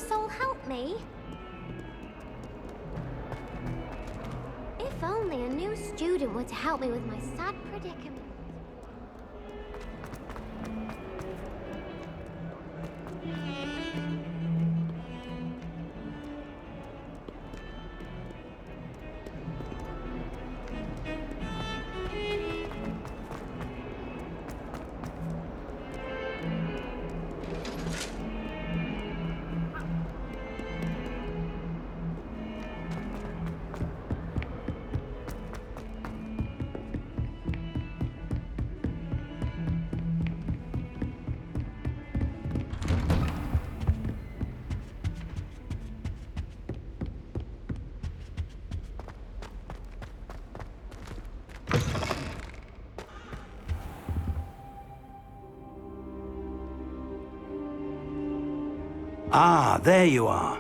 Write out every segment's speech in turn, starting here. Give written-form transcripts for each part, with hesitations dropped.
soul help me? If only a new student were to help me with my sad predicament. Ah, there you are.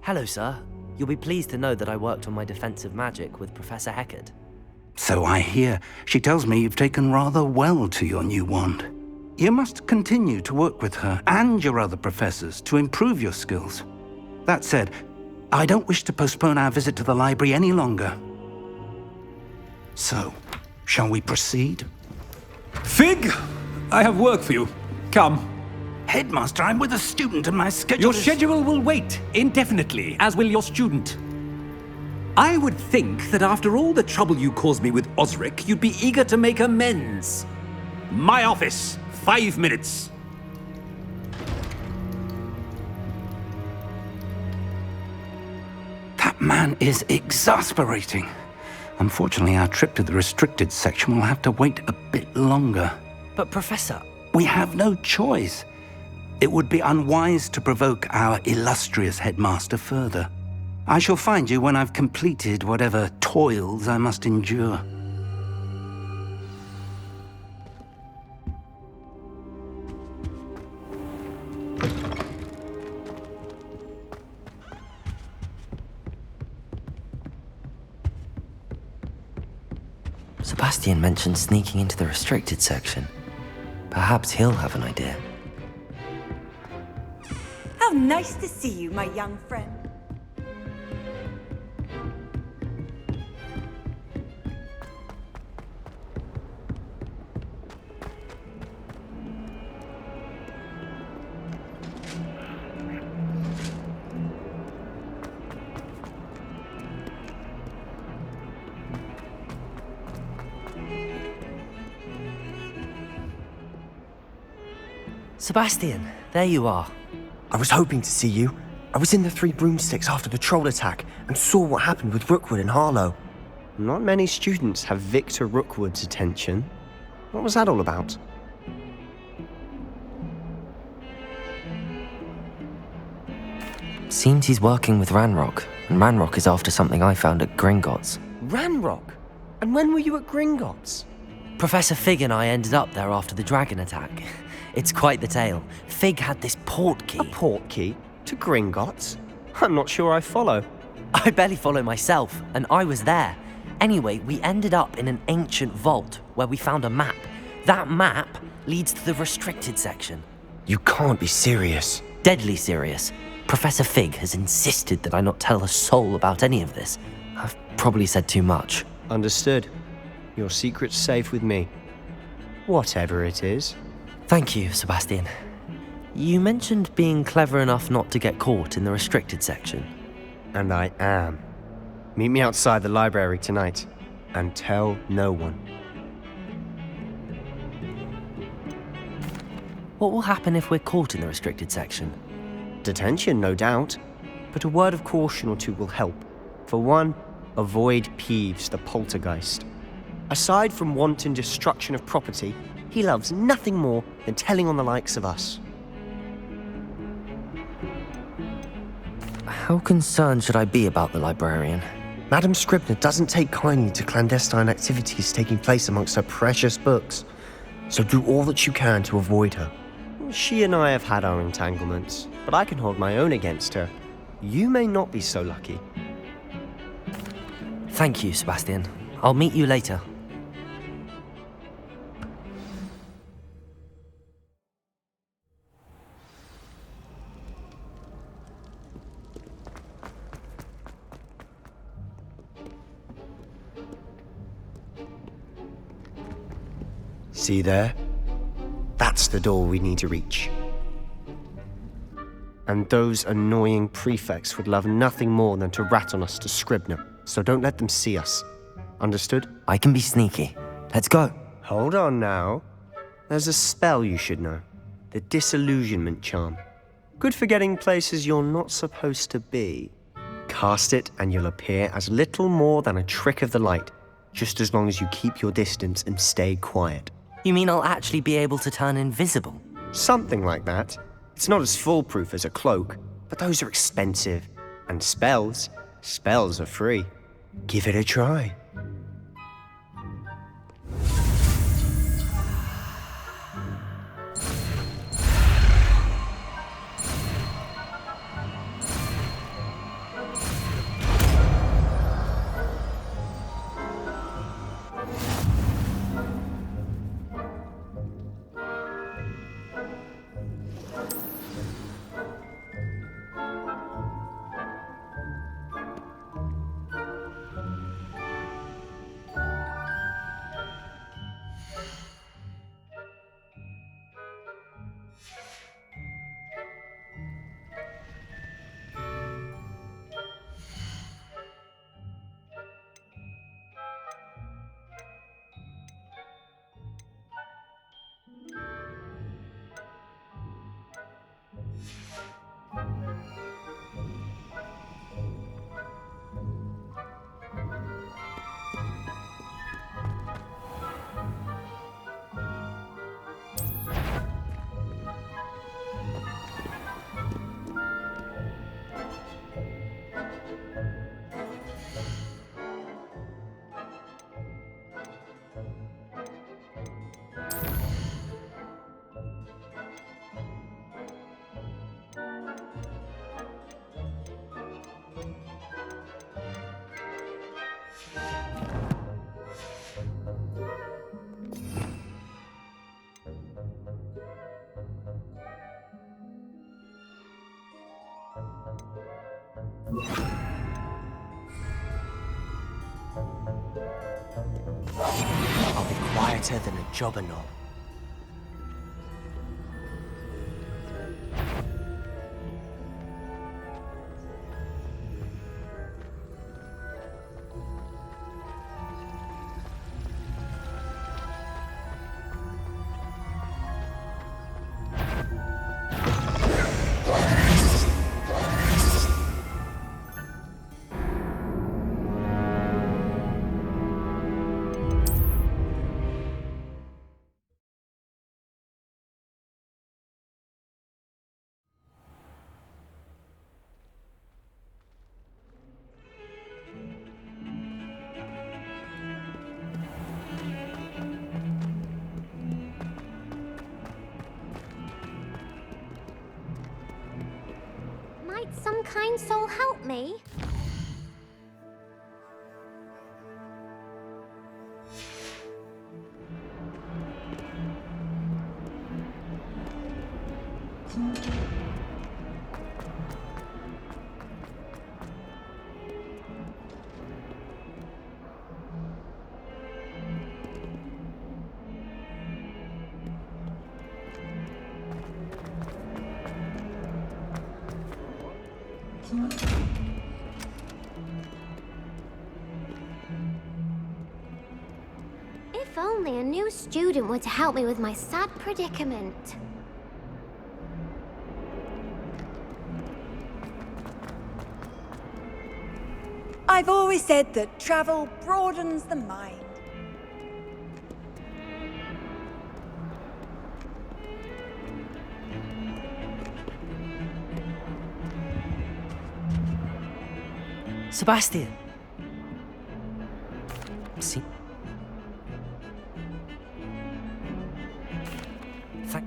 Hello, sir. You'll be pleased to know that I worked on my defensive magic with Professor Heckard. So I hear. She tells me you've taken rather well to your new wand. You must continue to work with her and your other professors to improve your skills. That said, I don't wish to postpone our visit to the library any longer. So, shall we proceed? Fig! I have work for you. Come. Headmaster, I'm with a student and my schedule Your is... schedule will wait indefinitely, as will your student. I would think that after all the trouble you caused me with Osric, you'd be eager to make amends. My office, 5 minutes. That man is exasperating. Unfortunately, our trip to the restricted section will have to wait a bit longer. But Professor... We have no choice. It would be unwise to provoke our illustrious headmaster further. I shall find you when I've completed whatever toils I must endure. Sebastian mentioned sneaking into the restricted section. Perhaps he'll have an idea. How nice to see you, my young friend. Sebastian, there you are. I was hoping to see you. I was in the Three Broomsticks after the troll attack and saw what happened with Rookwood and Harlow. Not many students have Victor Rookwood's attention. What was that all about? Seems he's working with Ranrock, and Ranrock is after something I found at Gringotts. Ranrock? And when were you at Gringotts? Professor Fig and I ended up there after the dragon attack. It's quite the tale. Fig had this port key. A port key? To Gringotts? I'm not sure I follow. I barely follow myself, and I was there. Anyway, we ended up in an ancient vault where we found a map. That map leads to the restricted section. You can't be serious. Deadly serious. Professor Fig has insisted that I not tell a soul about any of this. I've probably said too much. Understood. Your secret's safe with me. Whatever it is. Thank you, Sebastian. You mentioned being clever enough not to get caught in the restricted section. And I am. Meet me outside the library tonight, and tell no one. What will happen if we're caught in the restricted section? Detention, no doubt. But a word of caution or two will help. For one, avoid Peeves, the poltergeist. Aside from wanton destruction of property, he loves nothing more than telling on the likes of us. How concerned should I be about the librarian? Madam Scribner doesn't take kindly to clandestine activities taking place amongst her precious books, so do all that you can to avoid her. She and I have had our entanglements, but I can hold my own against her. You may not be so lucky. Thank you, Sebastian. I'll meet you later. See there? That's the door we need to reach. And those annoying prefects would love nothing more than to rat on us to Scribner, so don't let them see us. Understood? I can be sneaky. Let's go. Hold on now. There's a spell you should know. The Disillusionment Charm. Good for getting places you're not supposed to be. Cast it and you'll appear as little more than a trick of the light, just as long as you keep your distance and stay quiet. You mean I'll actually be able to turn invisible? Something like that. It's not as foolproof as a cloak, but those are expensive. And spells are free. Give it a try. I'll be quieter than a jobberknoll. Might some kind soul help me? If only a new student were to help me with my sad predicament. I've always said that travel broadens the mind. Sebastian! See? Thank...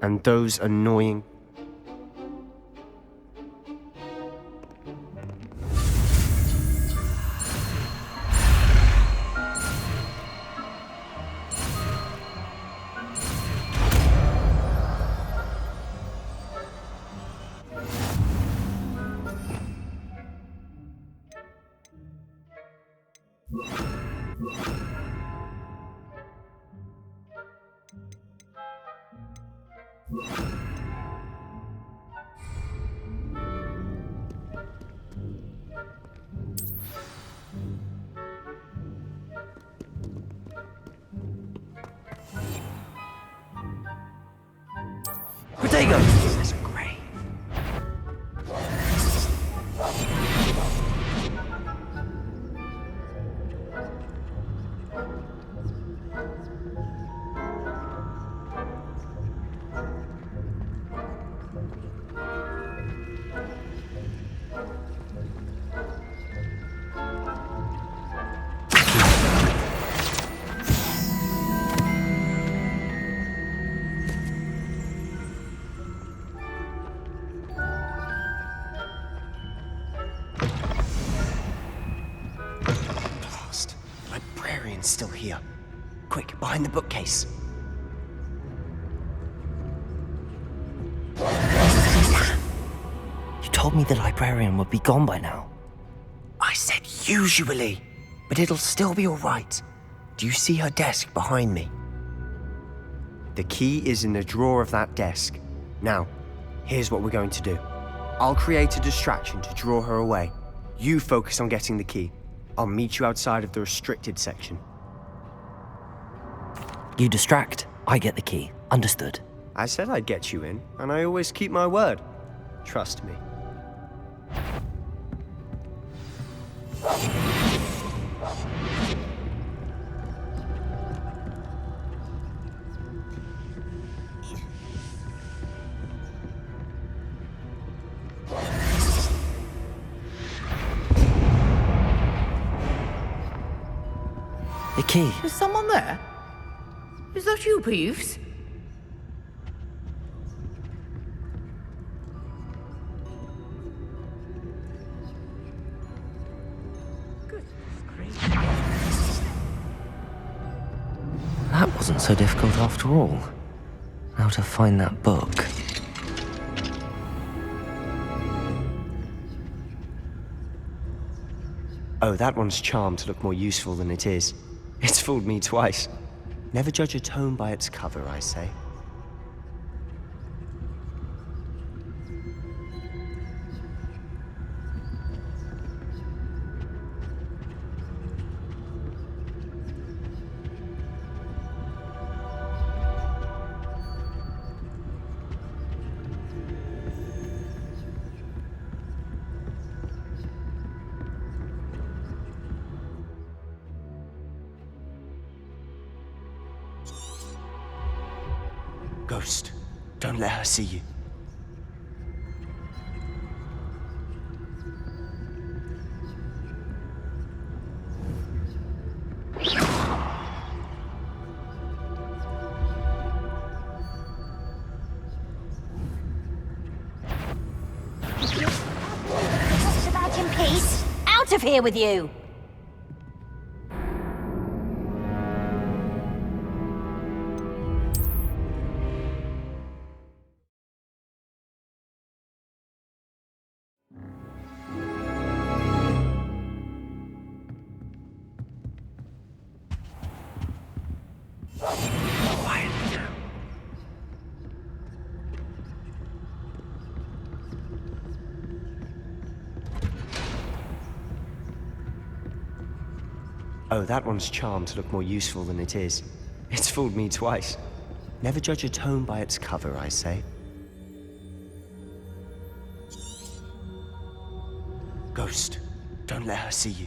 And those annoying... Protego! Professor Gray. Blast. The librarian's still here. Quick, behind the bookcase. You told me the librarian would be gone by now. I said usually, but it'll still be all right. Do you see her desk behind me? The key is in the drawer of that desk. Now, here's what we're going to do. I'll create a distraction to draw her away. You focus on getting the key. I'll meet you outside of the restricted section. You distract, I get the key. Understood. I said I'd get you in, and I always keep my word. Trust me. The key. Is someone there? Is that you, Peeves? That wasn't so difficult after all. Now to find that book. Oh, that one's charmed to look more useful than it is. It's fooled me twice. Never judge a tome by its cover, I say. Ghost, don't let her see you. About in peace. Out of here with you! Quietly now. Oh, that one's charmed to look more useful than it is. It's fooled me twice. Never judge a tome by its cover, I say. Ghost, don't let her see you.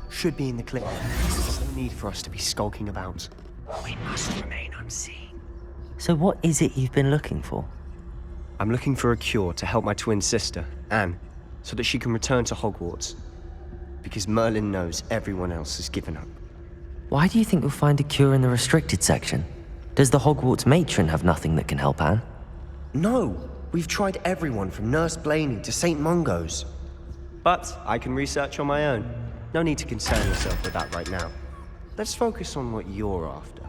Should be in the clip. There's no need for us to be skulking about. We must remain unseen. So what is it you've been looking for? I'm looking for a cure to help my twin sister, Anne, so that she can return to Hogwarts. Because Merlin knows everyone else has given up. Why do you think you'll find a cure in the restricted section? Does the Hogwarts matron have nothing that can help Anne? No, we've tried everyone from Nurse Blaney to St. Mungo's. But I can research on my own. No need to concern yourself with that right now. Let's focus on what you're after.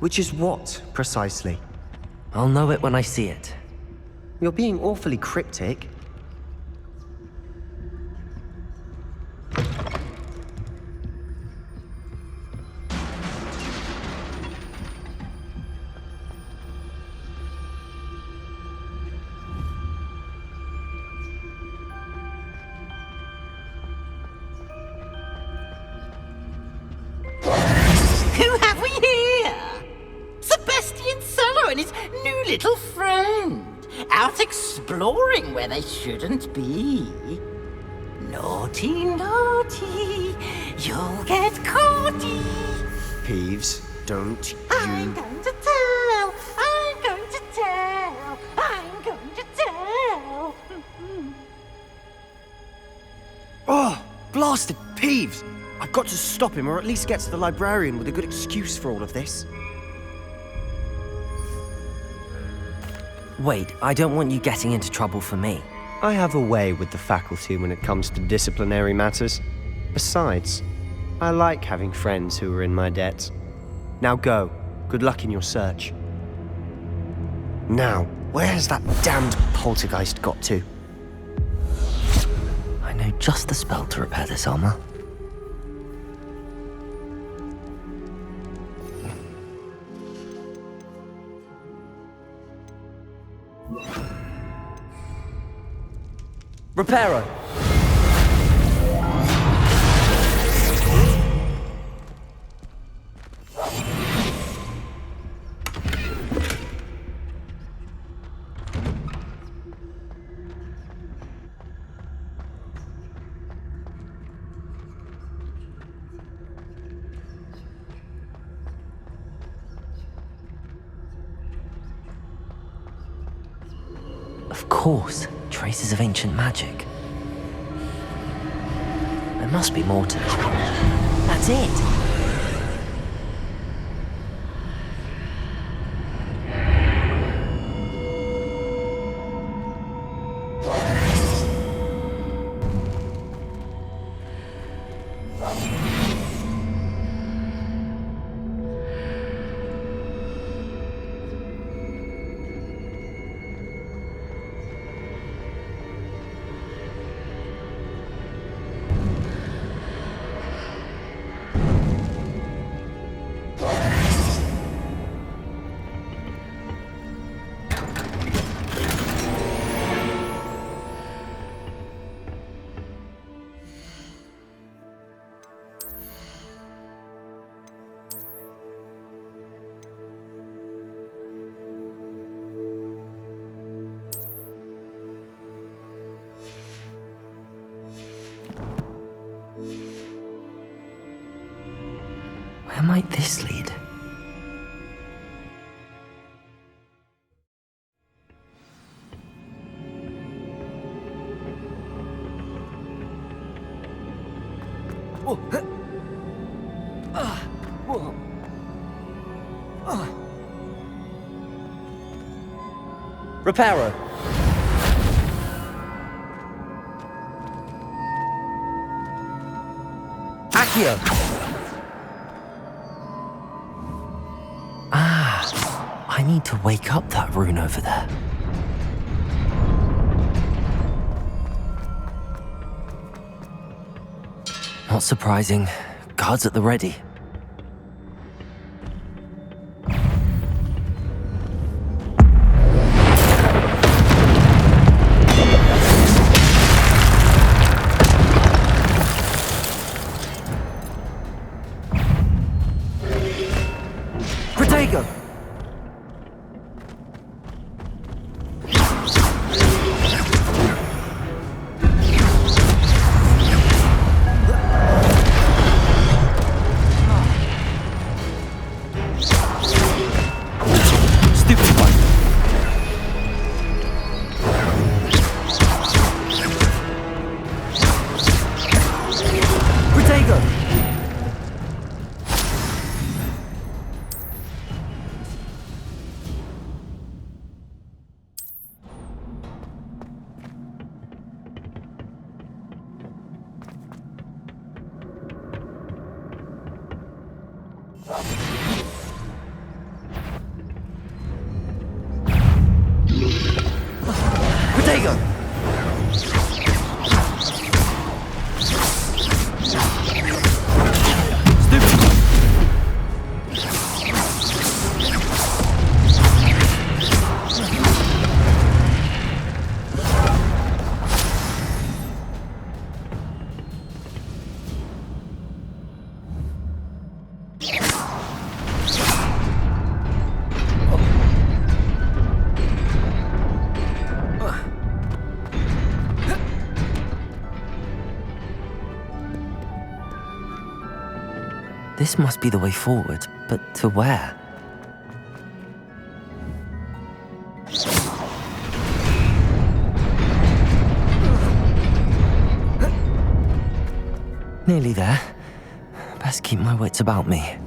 Which is what, precisely? I'll know it when I see it. You're being awfully cryptic. Who have we here? Sebastian Cello and his new little friend. Out exploring where they shouldn't be. Naughty, naughty, you'll get caughty. Peeves, don't you... I'm going to tell, I'm going to tell, I'm going to tell. Oh, blasted Peeves! I've got to stop him, or at least get to the librarian with a good excuse for all of this. Wait, I don't want you getting into trouble for me. I have a way with the faculty when it comes to disciplinary matters. Besides, I like having friends who are in my debt. Now go. Good luck in your search. Now, where has that damned poltergeist got to? I know just the spell to repair this armor. Reparo! Of course, traces of ancient magic. There must be more to it. That's it! Where might this lead? Reparo! Accio! I need to wake up that rune over there. Not surprising. Guards at the ready. Protego! Protego! This must be the way forward, but to where? Nearly there. Best keep my wits about me.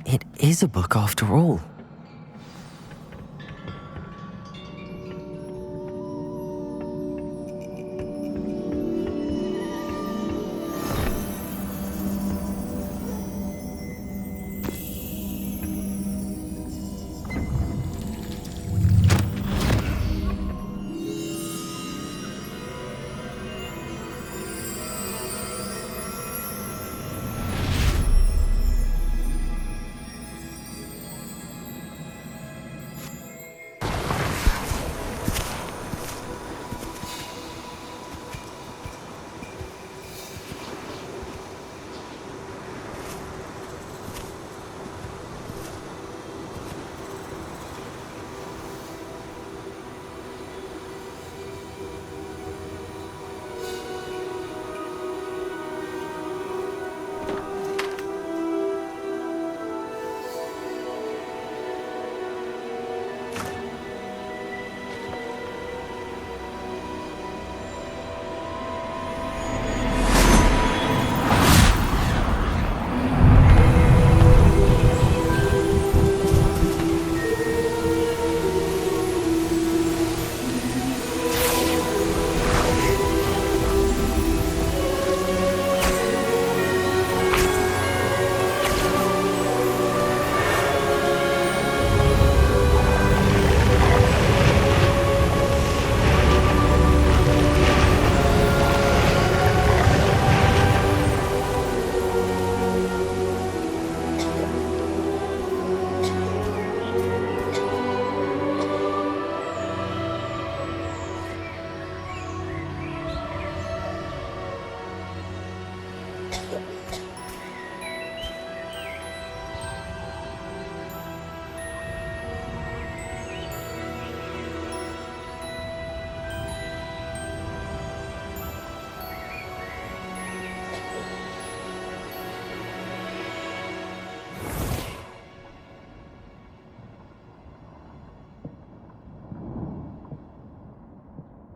It is a book after all.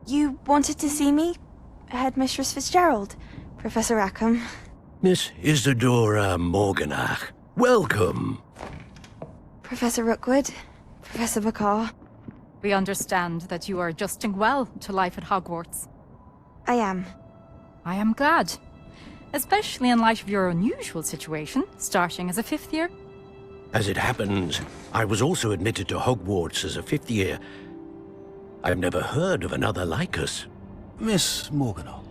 You wanted to see me? Headmistress Fitzgerald, Professor Rackham. Miss Isadora Morganach, welcome. Professor Rookwood, Professor Bakar. We understand that you are adjusting well to life at Hogwarts. I am. I am glad. Especially in light of your unusual situation, starting as a 5th year. As it happens, I was also admitted to Hogwarts as a 5th year. I've never heard of another like us. Miss Morganach,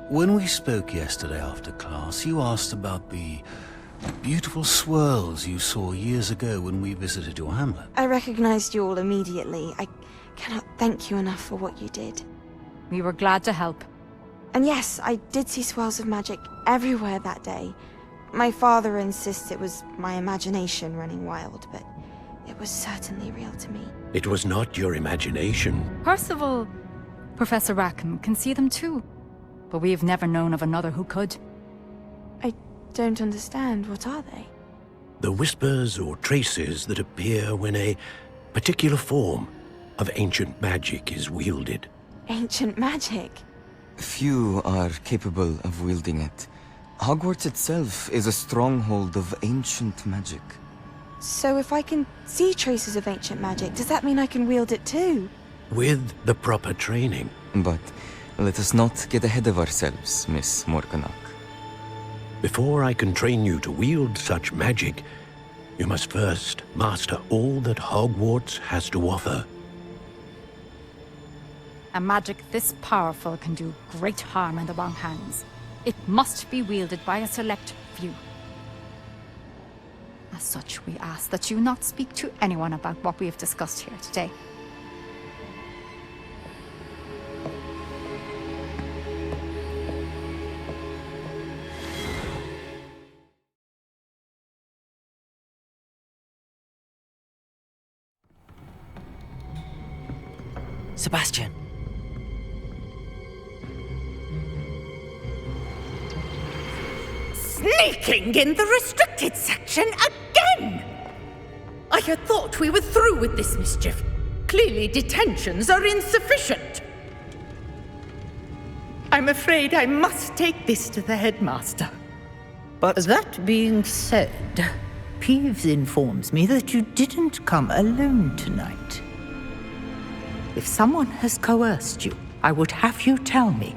when we spoke yesterday after class, you asked about the beautiful swirls you saw years ago when we visited your hamlet. I recognized you all immediately. I cannot thank you enough for what you did. We were glad to help. And yes, I did see swirls of magic everywhere that day. My father insists it was my imagination running wild, but it was certainly real to me. It was not your imagination. Percival, Professor Rackham can see them too. But we have never known of another who could. I don't understand. What are they? The whispers or traces that appear when a particular form of ancient magic is wielded. Ancient magic? Few are capable of wielding it. Hogwarts itself is a stronghold of ancient magic. So if I can see traces of ancient magic, does that mean I can wield it too? With the proper training. But let us not get ahead of ourselves, Miss Morganach. Before I can train you to wield such magic, you must first master all that Hogwarts has to offer. A magic this powerful can do great harm in the wrong hands. It must be wielded by a select few. As such, we ask that you not speak to anyone about what we have discussed here today. Sebastian. Sneaking in the restricted section again! I had thought we were through with this mischief. Clearly detentions are insufficient. I'm afraid I must take this to the headmaster. But that being said, Peeves informs me that you didn't come alone tonight. If someone has coerced you, I would have you tell me.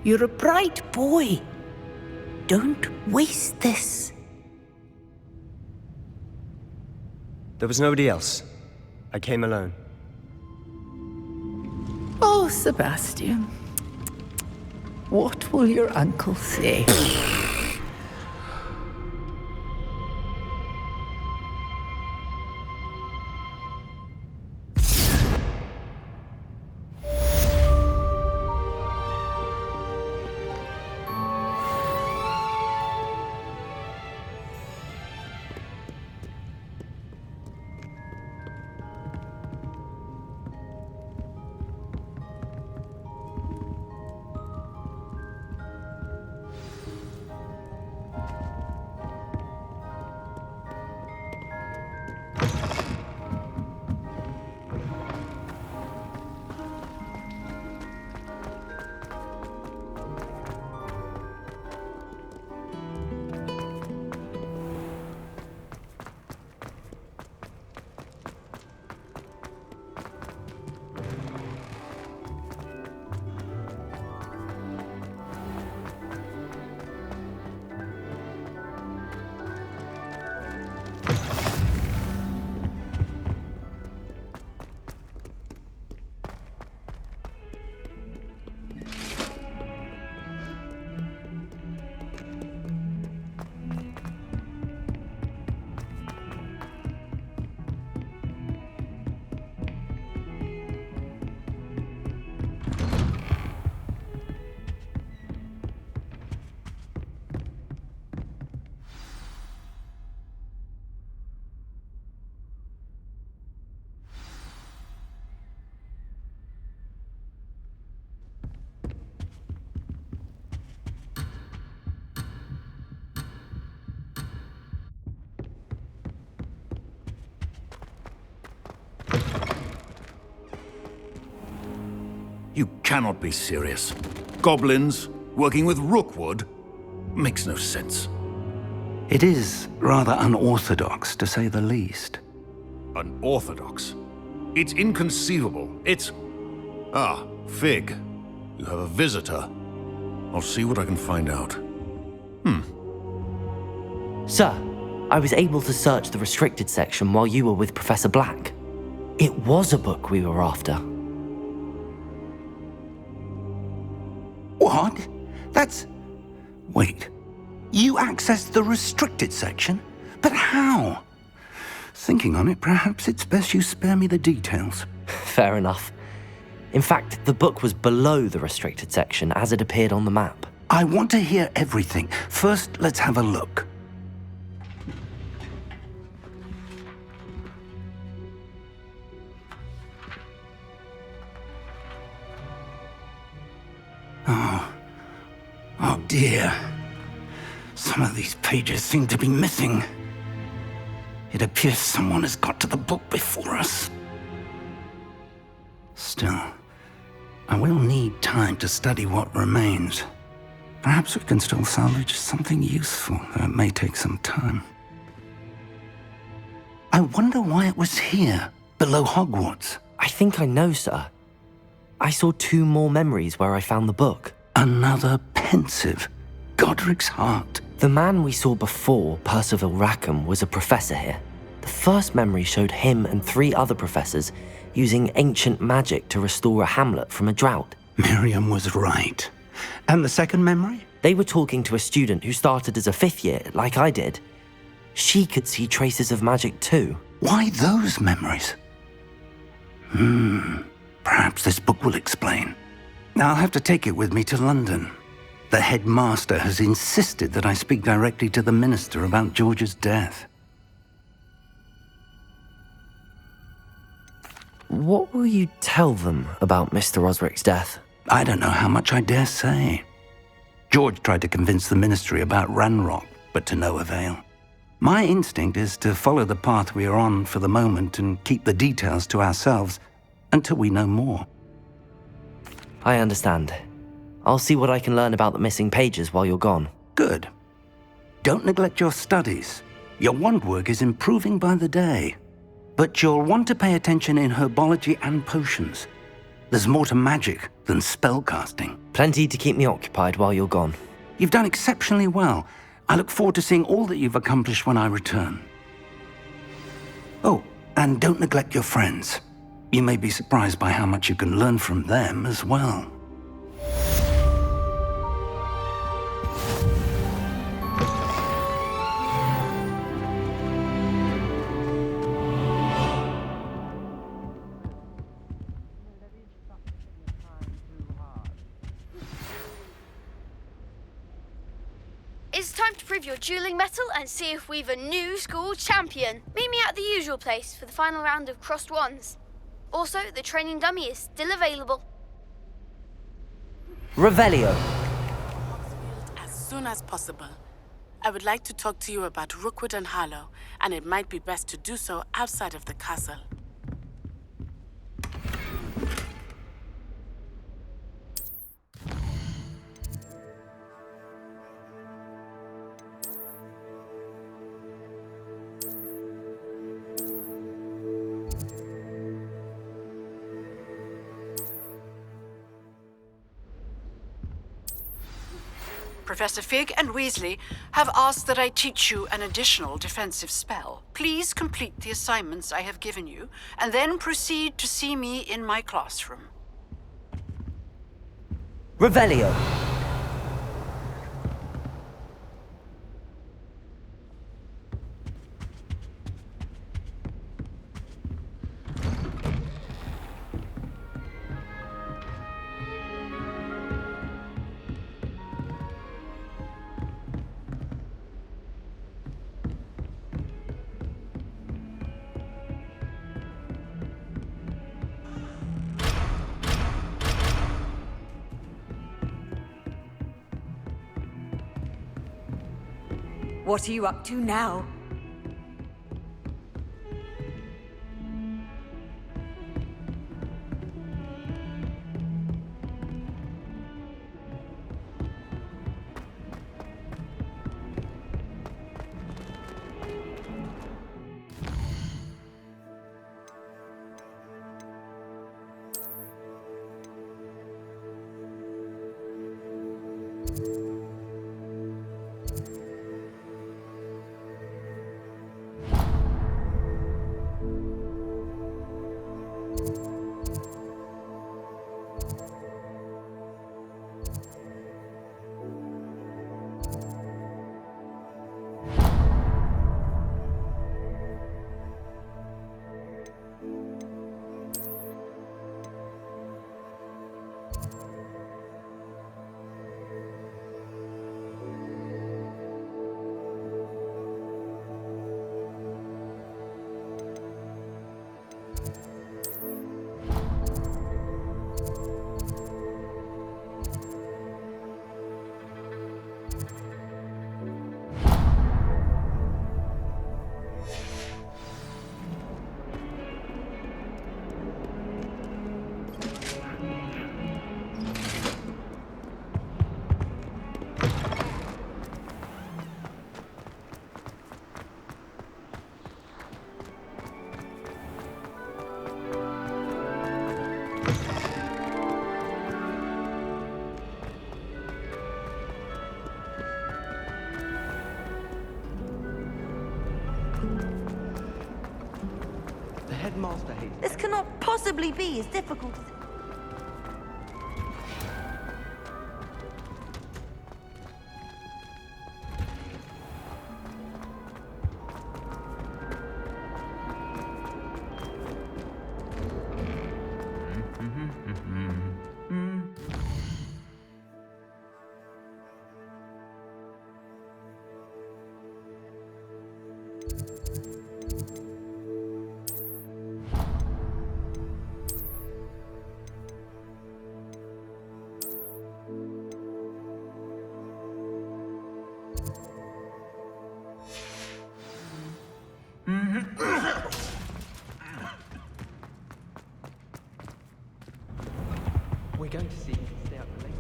You're a bright boy. Don't waste this. There was nobody else. I came alone. Oh, Sebastian. What will your uncle say? You cannot be serious. Goblins working with Rookwood? Makes no sense. It is rather unorthodox, to say the least. Unorthodox? It's inconceivable. It's... Ah, Fig. You have a visitor. I'll see what I can find out. Sir, I was able to search the restricted section while you were with Professor Black. It was a book we were after. What? That's... Wait. You accessed the restricted section? But how? Thinking on it, perhaps it's best you spare me the details. Fair enough. In fact, the book was below the restricted section as it appeared on the map. I want to hear everything. First, let's have a look. Oh dear. Some of these pages seem to be missing. It appears someone has got to the book before us. Still, I will need time to study what remains. Perhaps we can still salvage something useful, though it may take some time. I wonder why it was here, below Hogwarts. I think I know, sir. I saw 2 more memories where I found the book. Another pensive. Godric's heart. The man we saw before, Percival Rackham, was a professor here. The first memory showed him and 3 other professors using ancient magic to restore a hamlet from a drought. Miriam was right. And the second memory? They were talking to a student who started as a 5th year, like I did. She could see traces of magic too. Why those memories? Perhaps this book will explain. I'll have to take it with me to London. The headmaster has insisted that I speak directly to the minister about George's death. What will you tell them about Mr. Osric's death? I don't know how much I dare say. George tried to convince the ministry about Ranrock, but to no avail. My instinct is to follow the path we are on for the moment and keep the details to ourselves until we know more. I understand. I'll see what I can learn about the missing pages while you're gone. Good. Don't neglect your studies. Your wand work is improving by the day. But you'll want to pay attention in herbology and potions. There's more to magic than spellcasting. Plenty to keep me occupied while you're gone. You've done exceptionally well. I look forward to seeing all that you've accomplished when I return. Oh, and don't neglect your friends. You may be surprised by how much you can learn from them as well. It's time to prove your dueling mettle and see if we've a new school champion. Meet me at the usual place for the final round of crossed wands. Also, the training dummy is still available. Revelio. As soon as possible. I would like to talk to you about Rookwood and Harlow, and it might be best to do so outside of the castle. Professor Fig and Weasley have asked that I teach you an additional defensive spell. Please complete the assignments I have given you, and then proceed to see me in my classroom. Revelio. What are you up to now? The headmaster hates This cannot possibly be as difficult as... We're going to see if you stay up late.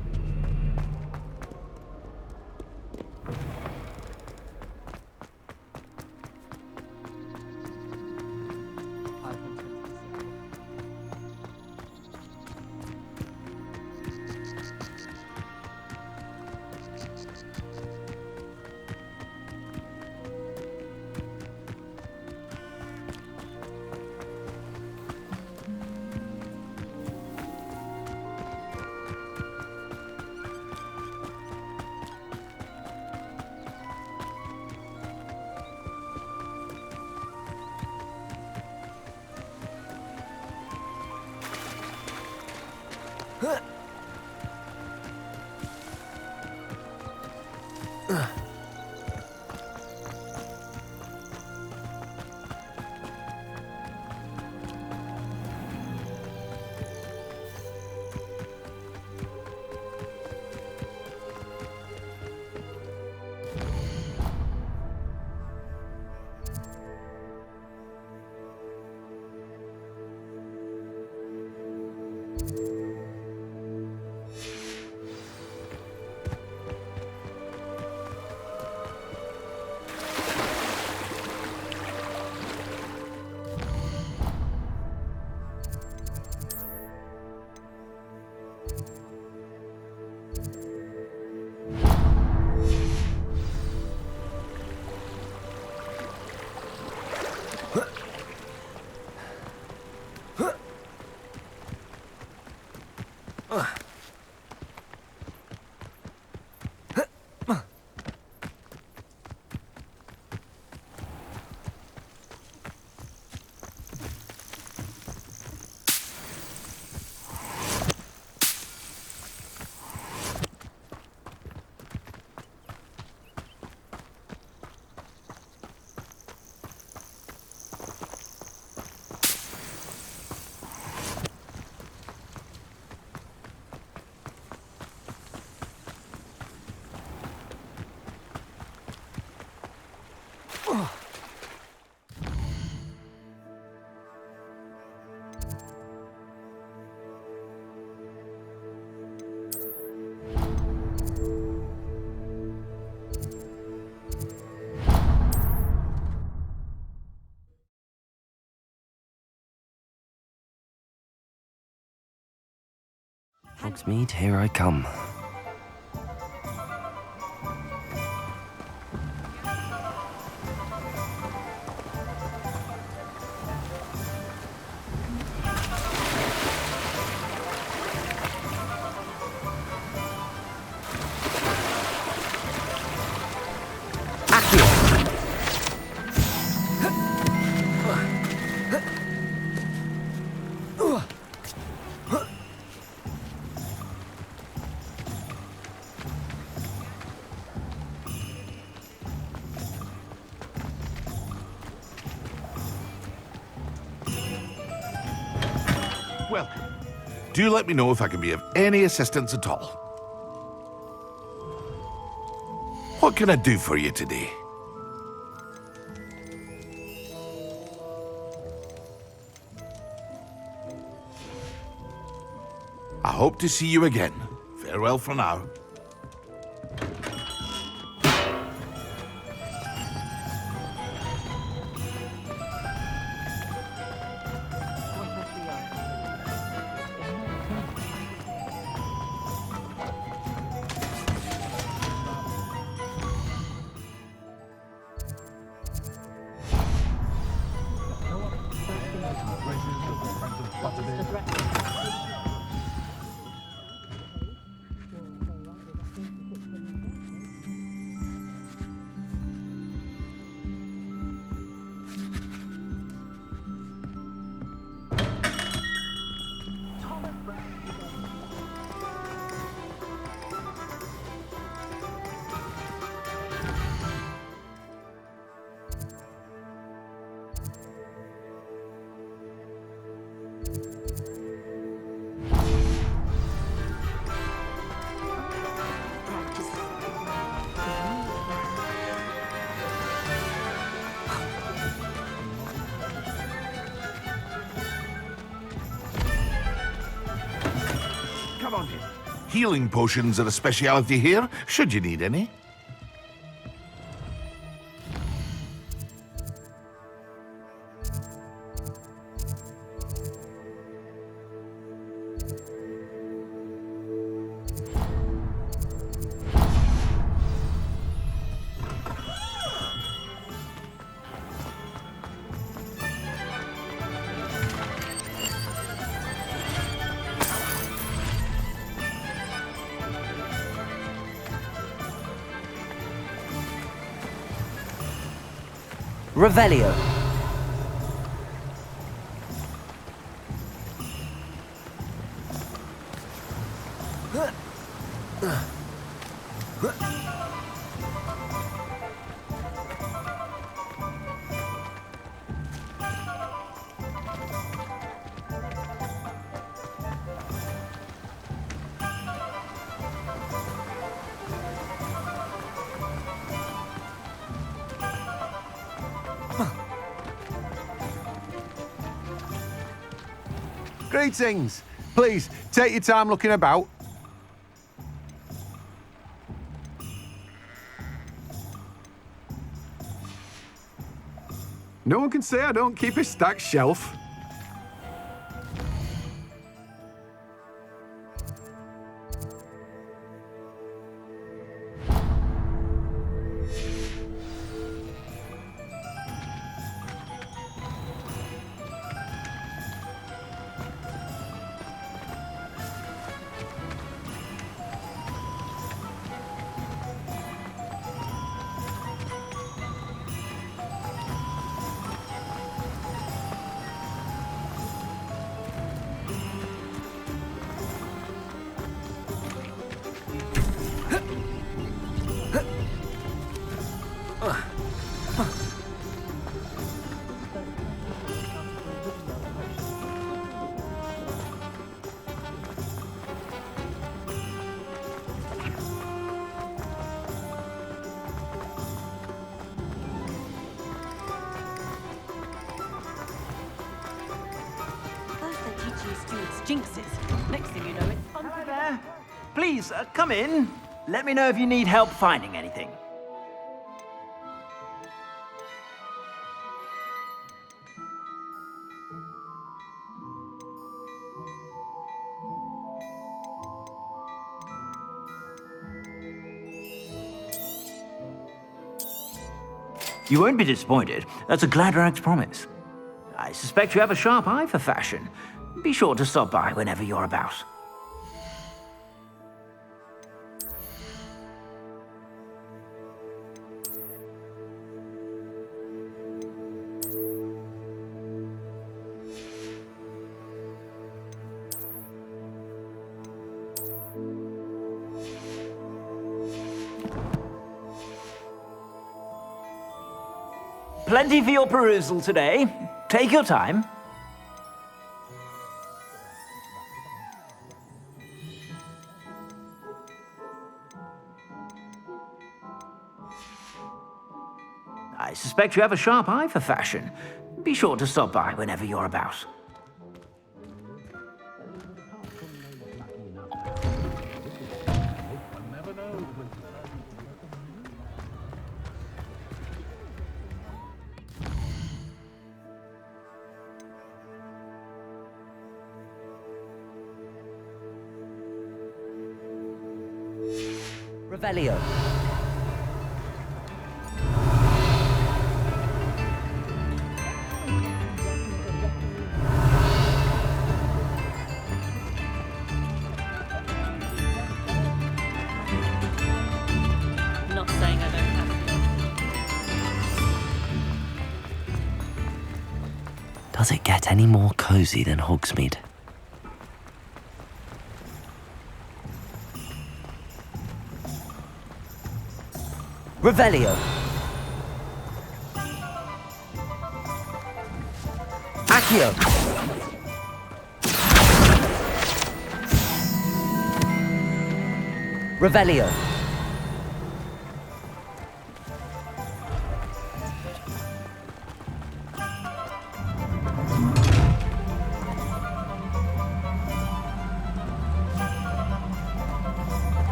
Hogsmeade, here I come. Welcome. Do let me know if I can be of any assistance at all. What can I do for you today? I hope to see you again. Farewell for now. Come on in. Healing potions are a speciality here, should you need any. Revelio. Greetings. Please, take your time looking about. No one can say I don't keep a stacked shelf. Jinxes. Next thing you know, it's... Hi there. Please, come in. Let me know if you need help finding anything. You won't be disappointed. That's a Gladrag's promise. I suspect you have a sharp eye for fashion. Be sure to stop by whenever you're about. Plenty for your perusal today. Take your time. I suspect you have a sharp eye for fashion. Be sure to stop by whenever you're about. Revelio. Not saying I don't have Does it get any more cozy than Hogsmeade? Revelio. Accio. Revelio.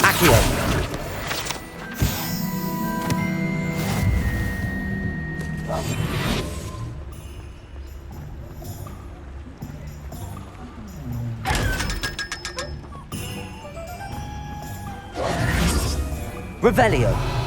Accio. Revelio.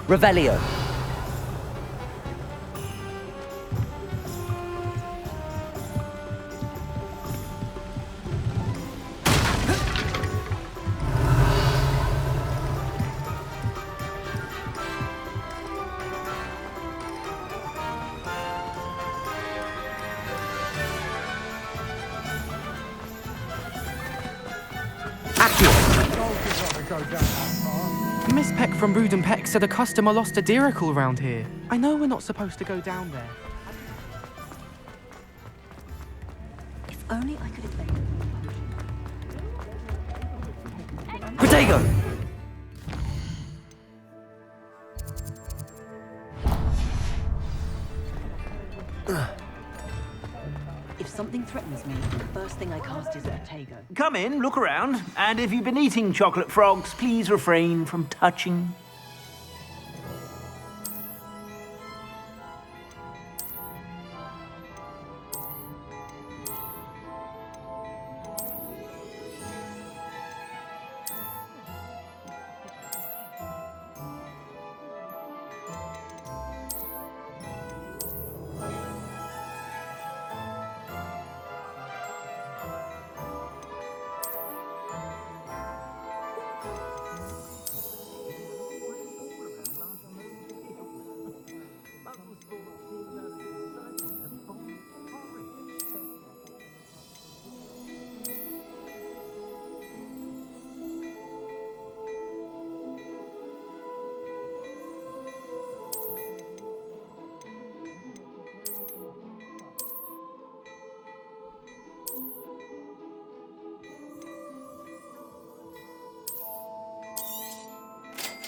Revelio. Miss Peck from Brood and Peck said a customer lost a diricle around here. I know we're not supposed to go down there. If only I could invent. Protego! If something threatens me, the first thing I cast is Protego. Come in, look around, and if you've been eating chocolate frogs, please refrain from touching.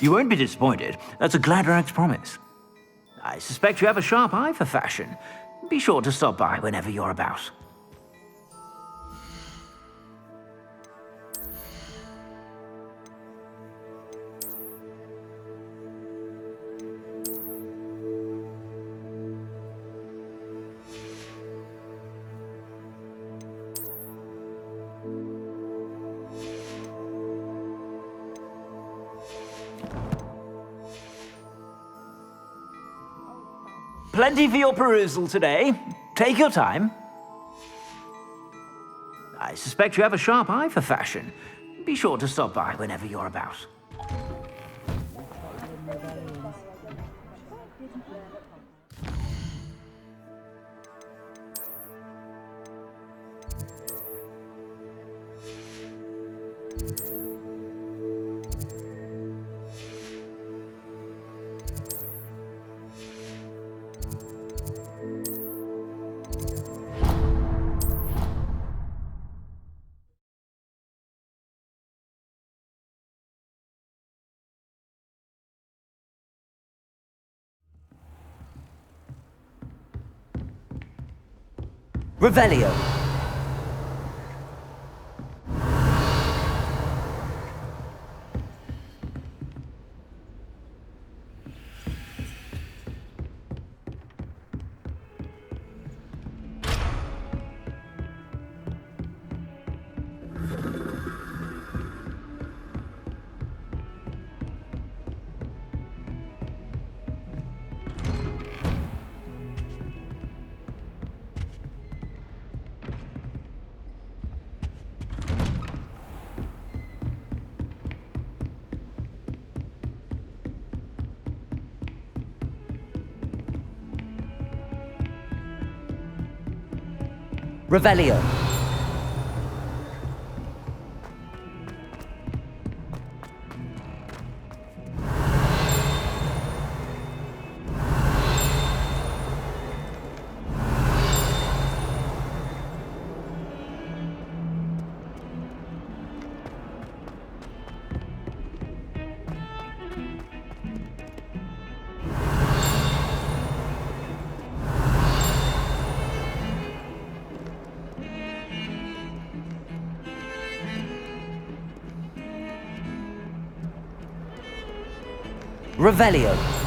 You won't be disappointed. That's a Gladrag's promise. I suspect you have a sharp eye for fashion. Be sure to stop by whenever you're about. Plenty for your perusal today. Take your time. I suspect you have a sharp eye for fashion. Be sure to stop by whenever you're about. Revelio. Revelio. Revelio.